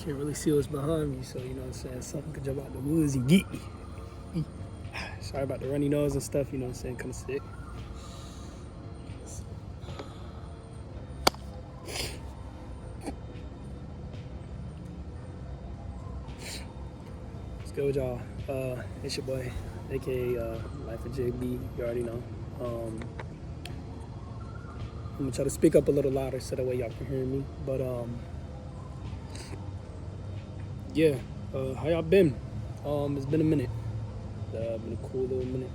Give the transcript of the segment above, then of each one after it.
Can't really see what's behind me, so you know what I'm saying? Something could jump out the woods and get me. Sorry about the runny nose and stuff, you know what I'm saying? Kind of sick. What's good with y'all? It's your boy, aka Life of JB. You already know. I'm gonna try to speak up a little louder so that way y'all can hear me. But yeah, how y'all been? It's been a minute. Been a cool little minute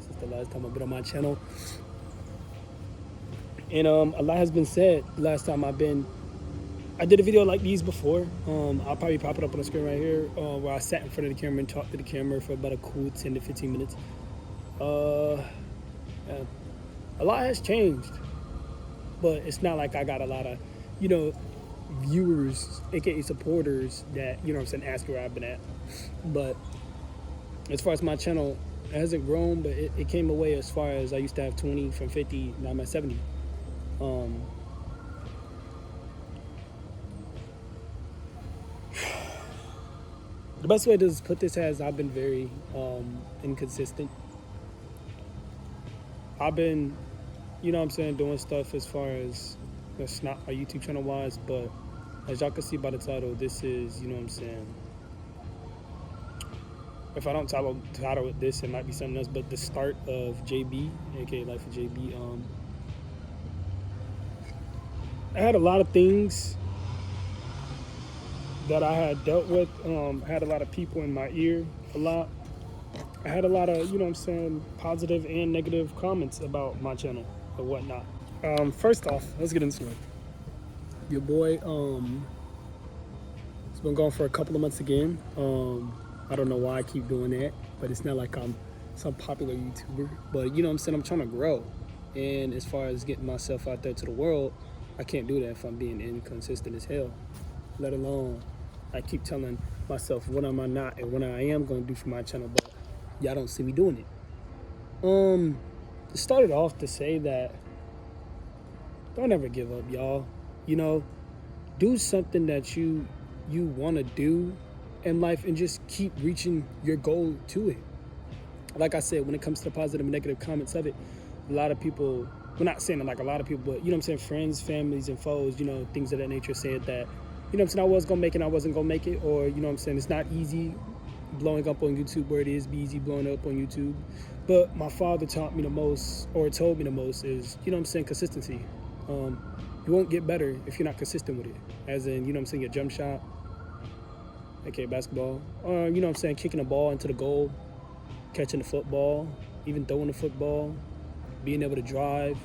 since the last time I've been on my channel. And a lot has been said the last time I did a video like these before. I'll probably pop it up on the screen right here, where I sat in front of the camera and talked to the camera for about a cool 10 to 15 minutes. Yeah. A lot has changed, but it's not like I got a lot of, viewers, aka supporters that, you know what I'm saying, ask where I've been at. But as far as my channel, it hasn't grown, but it came away as far as I used to have 20 from 50, now I'm at 70. The best way to put this is I've been very inconsistent. I've been, you know what I'm saying, doing stuff as far as, that's not my YouTube channel wise, but as y'all can see by the title, this is, you know what I'm saying, if I don't title it this, it might be something else, but the start of JB, aka Life of JB. I had a lot of things that I had dealt with. I had a lot of people in my ear a lot. I had a lot of, you know what I'm saying, positive and negative comments about my channel or whatnot. First off, let's get into it. Your boy, it's been gone for a couple of months again. I don't know why I keep doing that, but it's not like I'm some popular YouTuber. But you know what I'm saying, I'm trying to grow. And as far as getting myself out there to the world, I can't do that if I'm being inconsistent as hell. Let alone, I keep telling myself what am I not and what I am going to do for my channel, but y'all don't see me doing it. It started off to say that don't ever give up, y'all. You know, do something that you want to do in life and just keep reaching your goal to it. Like I said, when it comes to the positive and negative comments of it, a lot of people, we're not saying it like a lot of people, but you know what I'm saying, friends, families, and foes, you know, things of that nature said that, you know what I'm saying, I was gonna make it, I wasn't gonna make it, or you know what I'm saying, it's not easy blowing up on YouTube where it is be easy blowing up on YouTube. But my father taught me the most, or told me the most, is, you know what I'm saying, consistency. You won't get better if you're not consistent with it. As in, you know what I'm saying, your jump shot, aka basketball, or you know what I'm saying, kicking a ball into the goal, catching the football, even throwing the football, being able to drive,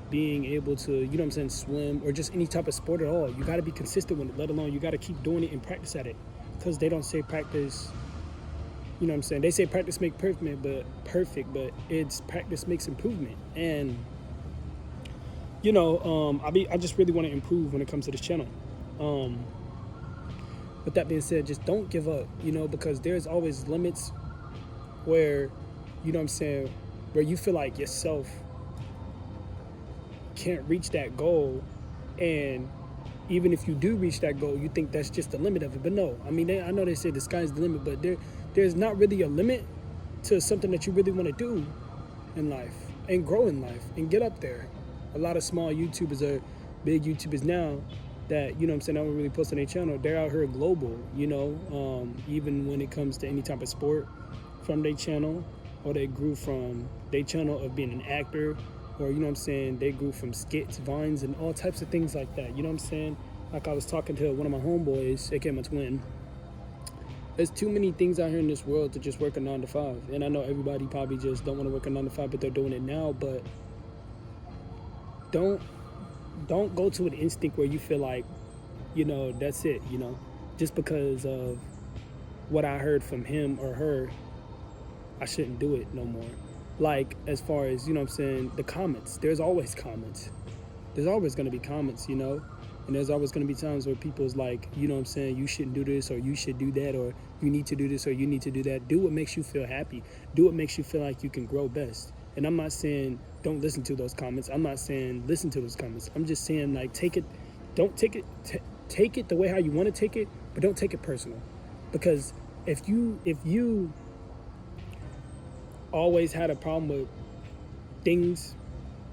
being able to, you know what I'm saying, swim, or just any type of sport at all. You got to be consistent with it, let alone you got to keep doing it and practice at it. Because they don't say practice, you know what I'm saying, they say practice makes perfect, but it's practice makes improvement. And, you know, I just really want to improve when it comes to this channel. With that being said, just don't give up, you know, because there's always limits where, you know what I'm saying, where you feel like yourself can't reach that goal, and even if you do reach that goal, you think that's just the limit of it. But no, I mean, I know they say the sky's the limit, but there's not really a limit to something that you really want to do in life and grow in life and get up there. A lot of small YouTubers are big YouTubers now that, you know what I'm saying, I don't really post on their channel. They're out here global, you know, even when it comes to any type of sport from their channel, or they grew from their channel of being an actor, or, you know what I'm saying, they grew from skits, vines, and all types of things like that. You know what I'm saying? Like I was talking to one of my homeboys, aka my twin. There's too many things out here in this world to just work a 9 to 5. And I know everybody probably just don't want to work a 9 to 5, but they're doing it now. But don't go to an instinct where you feel like, you know, that's it, you know. Just because of what I heard from him or her, I shouldn't do it no more. Like, as far as, you know what I'm saying, the comments, there's always comments. There's always going to be comments, you know, and there's always going to be times where people's like, you know what I'm saying, you shouldn't do this, or you should do that, or you need to do this, or you need to do that. Do what makes you feel happy. Do what makes you feel like you can grow best. And I'm not saying don't listen to those comments. I'm not saying listen to those comments. I'm just saying, like, take it, don't take it, take it the way how you want to take it, but don't take it personal. Because if you always had a problem with things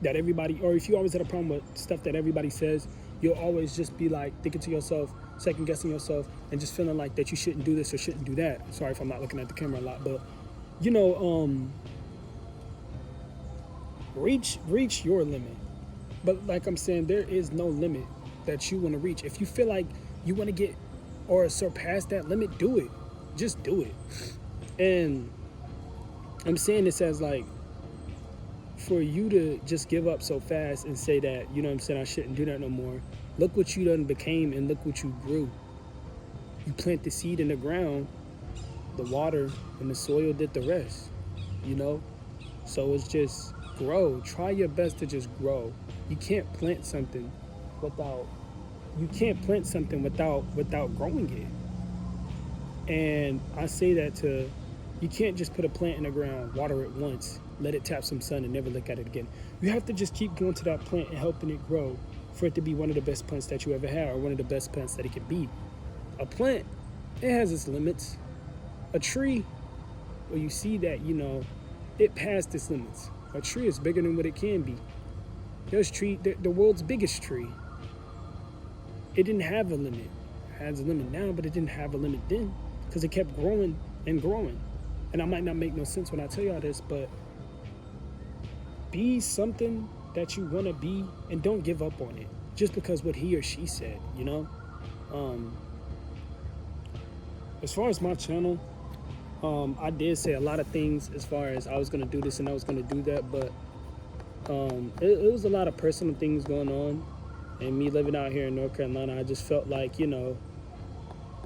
that everybody, or if you always had a problem with stuff that everybody says, you'll always just be like thinking to yourself, second guessing yourself, and just feeling like that you shouldn't do this or shouldn't do that. Sorry if I'm not looking at the camera a lot, but you know, reach your limit. But like I'm saying, there is no limit that you want to reach. If you feel like you want to get or surpass that limit, do it. Just do it. And I'm saying this as like, for you to just give up so fast and say that, you know what I'm saying, I shouldn't do that no more. Look what you done became and look what you grew. You plant the seed in the ground, the water and the soil did the rest, you know? So it's just grow. Try your best to just grow. You can't plant something without growing it. And I say that you can't just put a plant in the ground, water it once, let it tap some sun and never look at it again. You have to just keep going to that plant and helping it grow for it to be one of the best plants that you ever had, or one of the best plants that it can be. A plant, it has its limits. A tree, well, you see that, you know, it passed its limits. A tree is bigger than what it can be. There's the world's biggest tree. It didn't have a limit. It has a limit now, but it didn't have a limit then, because it kept growing and growing. And I might not make no sense when I tell y'all this, but be something that you want to be and don't give up on it just because what he or she said, you know? As far as my channel, I did say a lot of things as far as I was going to do this and I was going to do that, but it was a lot of personal things going on. And me living out here in North Carolina, I just felt like, you know,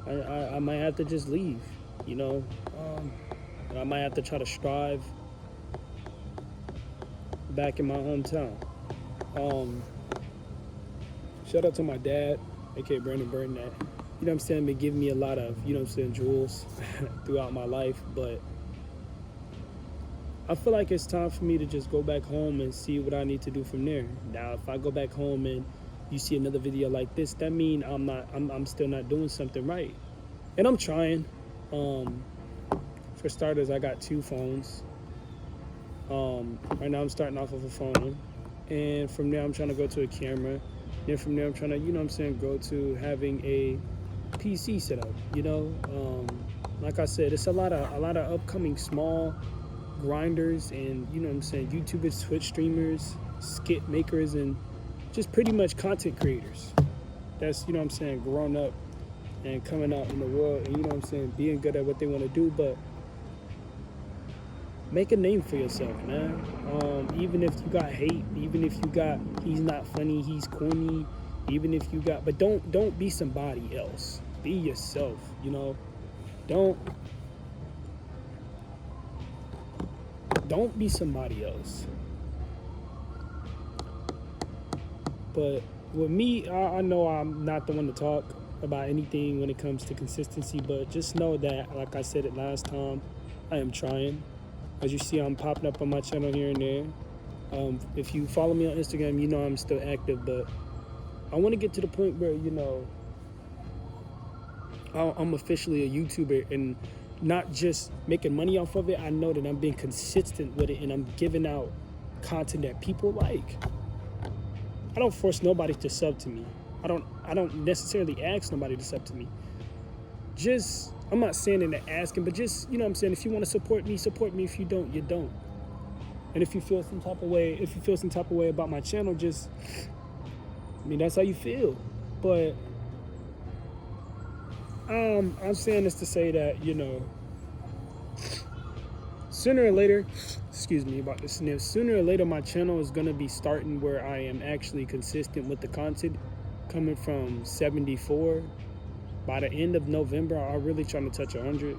I might have to just leave, you know? I might have to try to strive back in my hometown. Shout out to my dad, aka Brandon Burton, that, you know what I'm saying, been giving me a lot of, you know what I'm saying, jewels throughout my life. But I feel like it's time for me to just go back home and see what I need to do from there. Now, if I go back home and you see another video like this, that means I'm still not doing something right. And I'm trying. For starters, I got 2 phones. Right now I'm starting off with a phone, and from there I'm trying to go to a camera. Then from there I'm trying to, you know what I'm saying, go to having a PC set up, you know. Like I said, it's a lot of upcoming small grinders and, you know what I'm saying, YouTubers, Twitch streamers, skit makers, and just pretty much content creators that's, you know what I'm saying, grown up and coming out in the world and, you know what I'm saying, being good at what they want to do. But make a name for yourself, man. Even if you got hate, even if you got he's not funny, he's corny, even if you got, but don't be somebody else. Be yourself, you know. Don't be somebody else. But with me, I know I'm not the one to talk about anything when it comes to consistency, but just know that, like I said it last time, I am trying. As you see, I'm popping up on my channel here and there. If you follow me on Instagram, you know I'm still active, but I want to get to the point where, you know, I'm officially a YouTuber and not just making money off of it. I know that I'm being consistent with it and I'm giving out content that people like. I don't force nobody to sub to me. I don't necessarily ask nobody to sub to me. Just, I'm not saying it to asking, but just, you know what I'm saying, if you want to support me, support me. If you don't, you don't. And if you feel some type of way, about my channel, just, I mean, that's how you feel. But I'm saying this to say that, you know, sooner or later, excuse me about the sniff, sooner or later my channel is going to be starting where I am actually consistent with the content, coming from 74. By the end of November, I'm really trying to touch 100.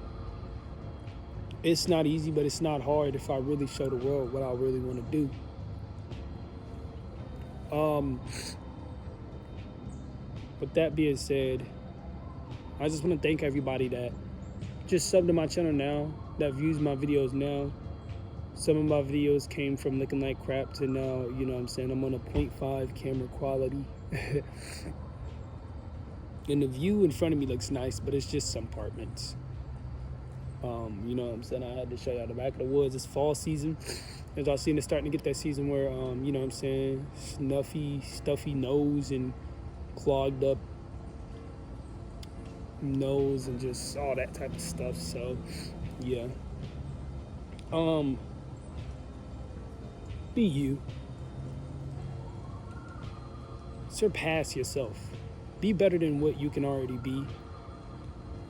It's not easy, but it's not hard if I really show the world what I really want to do. With that being said, I just want to thank everybody that just subbed to my channel now, that views my videos now. Some of my videos came from looking like crap to now, you know what I'm saying, I'm on a 0.5 camera quality. And the view in front of me looks nice, but it's just some apartments. You know what I'm saying? I had to show y'all the back of the woods. It's fall season. As y'all seen, it's starting to get that season where, you know what I'm saying, stuffy nose and clogged up nose and just all that type of stuff. So, yeah. Be you. Surpass yourself. Be better than what you can already be.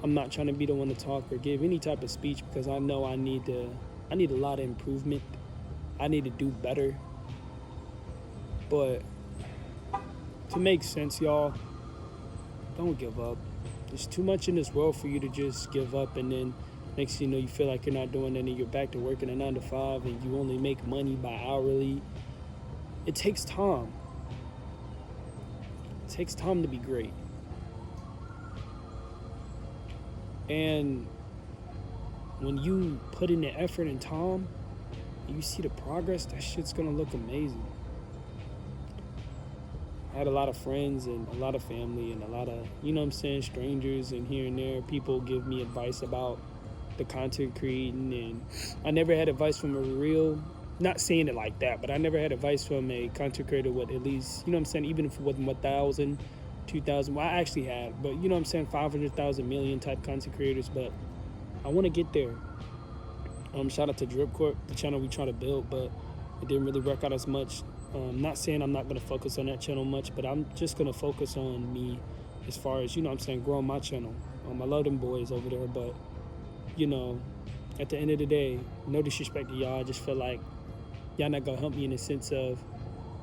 I'm not trying to be the one to talk or give any type of speech because I know I need a lot of improvement. I need to do better. But to make sense, y'all, don't give up. There's too much in this world for you to just give up and then next thing you know you feel like you're not doing anything, you're back to working a 9 to 5 and you only make money by hourly. It takes time. It takes time to be great. And when you put in the effort and time, and you see the progress, that shit's gonna look amazing. I had a lot of friends and a lot of family and a lot of, you know what I'm saying, strangers and here and there. People give me advice about the content creating, and I never had advice from a real, not saying it like that, but I never had advice from a content creator with at least, you know what I'm saying, even if it wasn't 1,000, 2,000, well, I actually had, but you know what I'm saying, 500,000 million type content creators, but I want to get there. Shout out to Drip Corp, the channel we try to build, but it didn't really work out as much. Not saying I'm not going to focus on that channel much, but I'm just going to focus on me as far as, you know what I'm saying, growing my channel. I love them boys over there, but, you know, at the end of the day, no disrespect to y'all, I just feel like y'all not going to help me in the sense of,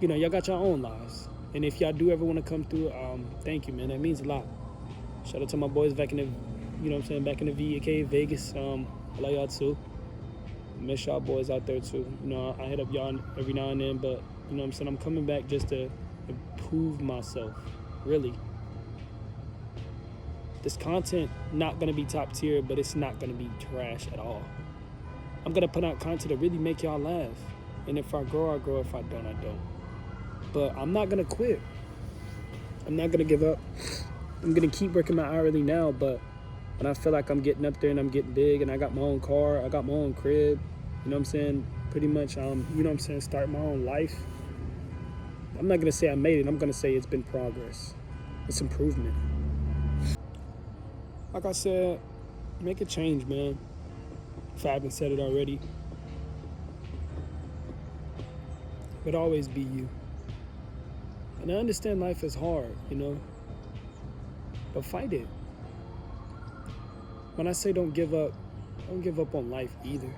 you know, y'all got your own lives. And if y'all do ever want to come through, thank you, man. That means a lot. Shout out to my boys back in the, you know what I'm saying, back in the VK, Vegas. I love y'all too. Miss y'all boys out there too. You know, I hit up y'all every now and then, but you know what I'm saying, I'm coming back just to improve myself, really. This content not gonna be top tier, but it's not gonna be trash at all. I'm gonna put out content to really make y'all laugh. And if I grow, I grow. If I don't, I don't. But I'm not gonna quit. I'm not gonna give up. I'm gonna keep working my hourly now, but when I feel like I'm getting up there and I'm getting big and I got my own car, I got my own crib, you know what I'm saying? Pretty much, you know what I'm saying, start my own life. I'm not gonna say I made it, I'm gonna say it's been progress. It's improvement. Like I said, make a change, man. If I haven't said it already. But always be you. And I understand life is hard, you know, but fight it. When I say don't give up on life either.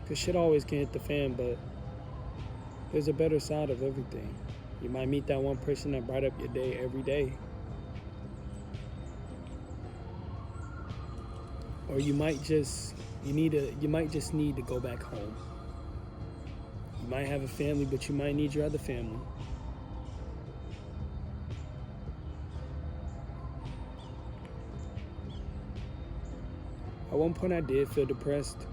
Because shit always can hit the fan, but there's a better side of everything. You might meet that one person that bright up your day every day. Or you might just need to go back home. You might have a family, but you might need your other family. At one point I did feel depressed.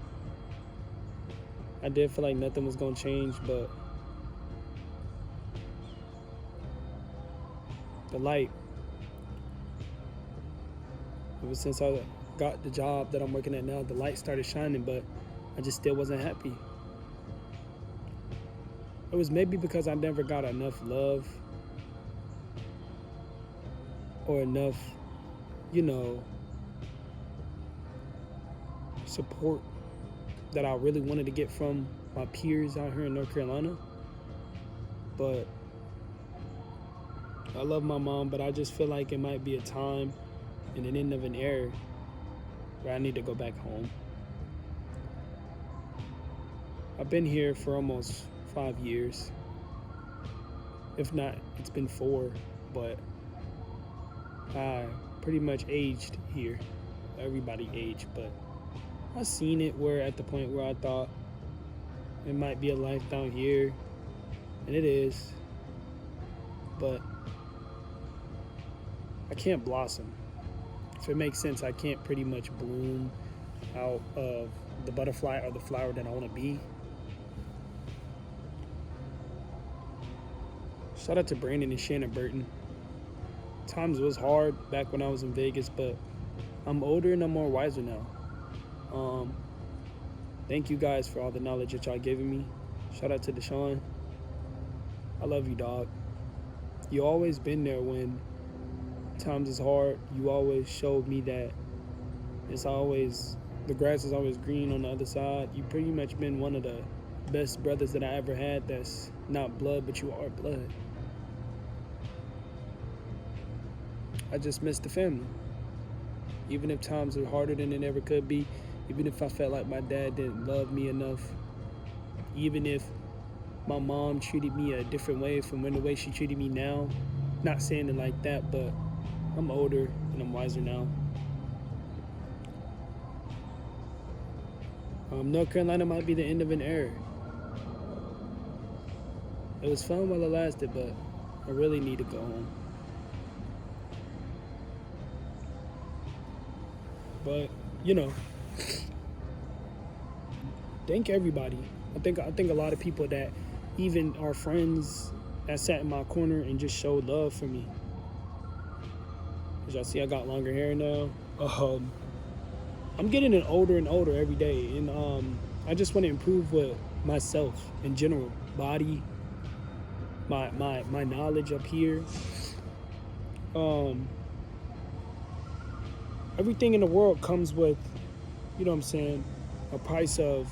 I did feel like nothing was gonna change, but the light, ever since I got the job that I'm working at now, the light started shining, but I just still wasn't happy. It was maybe because I never got enough love or enough, you know, support that I really wanted to get from my peers out here in North Carolina. But I love my mom, but I just feel like it might be a time and an end of an era where I need to go back home. I've been here for almost 5 years. If not, it's been 4, but I pretty much aged here. Everybody aged, but I seen it where at the point where I thought it might be a life down here, and it is, but I can't blossom. If it makes sense, I can't pretty much bloom out of the butterfly or the flower that I want to be. Shout out to Brandon and Shannon Burton. times was hard back when I was in Vegas, but I'm older and I'm more wiser now. Thank you guys for all the knowledge that y'all giving me. Shout out to Deshaun. I love you, dog. You always been there when times is hard. You always showed me that the grass is always green on the other side. You pretty much been one of the best brothers that I ever had that's not blood, but you are blood. I just miss the family. Even if times are harder than it ever could be, even if I felt like my dad didn't love me enough, even if my mom treated me a different way from the way she treated me now, not saying it like that, but I'm older and I'm wiser now. North Carolina might be the end of an era. It was fun while it lasted, but I really need to go home. But, thank everybody. I think a lot of people that even our friends that sat in my corner and just showed love for me. As y'all see, I got longer hair now. I'm getting it older and older every day, and I just want to improve with myself in general, body, my knowledge up here. Everything in the world comes with, a price of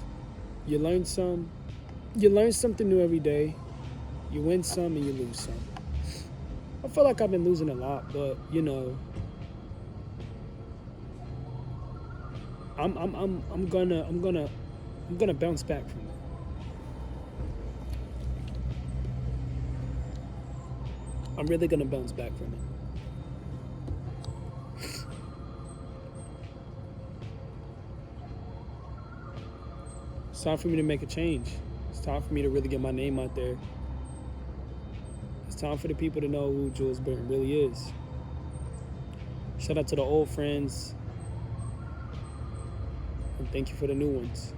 you learn something new every day, you win some and you lose some. I feel like I've been losing a lot, but I'm gonna bounce back from it. I'm really gonna bounce back from it. It's time for me to make a change. It's time for me to really get my name out there. It's time for the people to know who Jules Burton really is. Shout out to the old friends. And thank you for the new ones.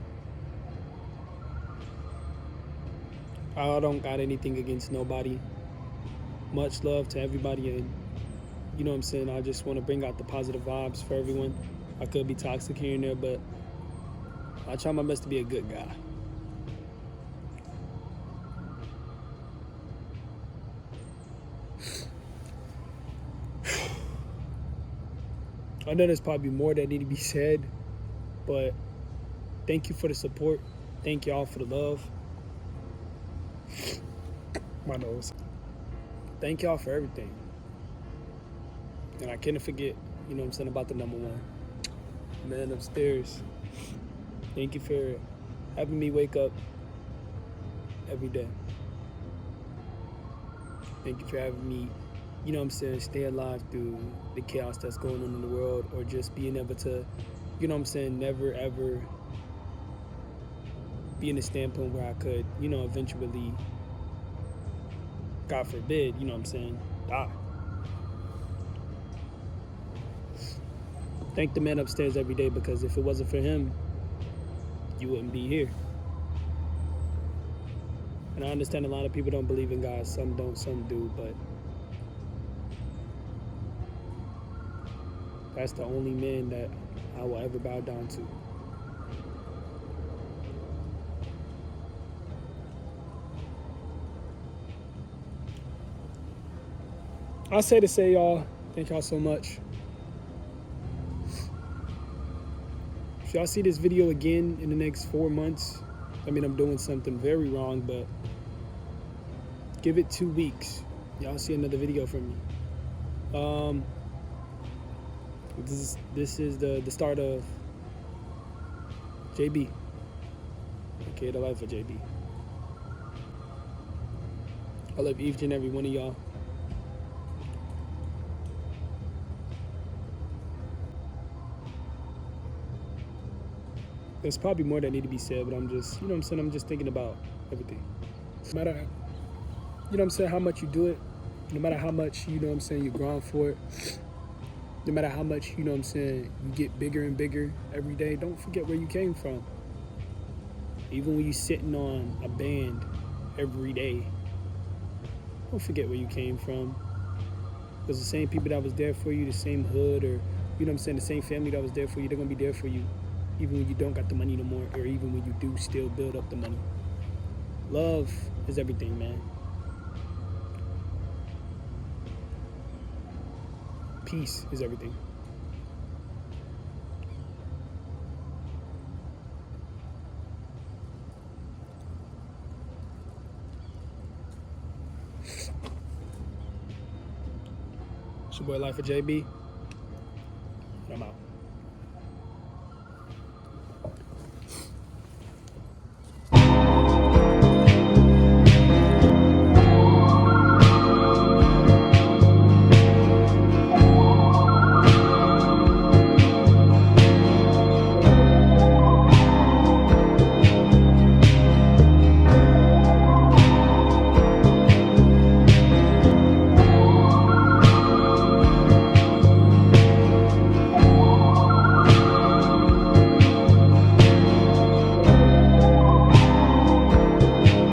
I don't got anything against nobody. Much love to everybody, and I just want to bring out the positive vibes for everyone. I could be toxic here and there, but I try my best to be a good guy. I know there's probably more that need to be said, but thank you for the support. Thank y'all for the love. My nose. Thank y'all for everything. And I can't forget, about the number one. Man upstairs. Thank you for having me wake up every day. Thank you for having me, stay alive through the chaos that's going on in the world, or just being able to, never ever be in a standpoint where I could, eventually, God forbid, die. Thank the man upstairs every day, because if it wasn't for him, you wouldn't be here. And I understand a lot of people don't believe in God. Some don't, some do, but that's the only man that I will ever bow down to. I say to say, y'all, thank y'all so much. If y'all see this video again in the next 4 months, I'm doing something very wrong, but give it 2 weeks. Y'all see another video from me. This is the start of JB. Okay, the life of JB. I love each and every one of y'all. There's probably more that need to be said, but I'm just, I'm just thinking about everything. No matter, how much you do it, no matter how much, you grind for it, no matter how much, you get bigger and bigger every day, don't forget where you came from. Even when you're sitting on a band every day, don't forget where you came from. Because the same people that was there for you, the same hood, or you know what I'm saying, the same family that was there for you, they're gonna be there for you, even when you don't got the money no more, or even when you do still build up the money. Love is everything, man. Peace is everything. It's your boy Life of JB. I'm out.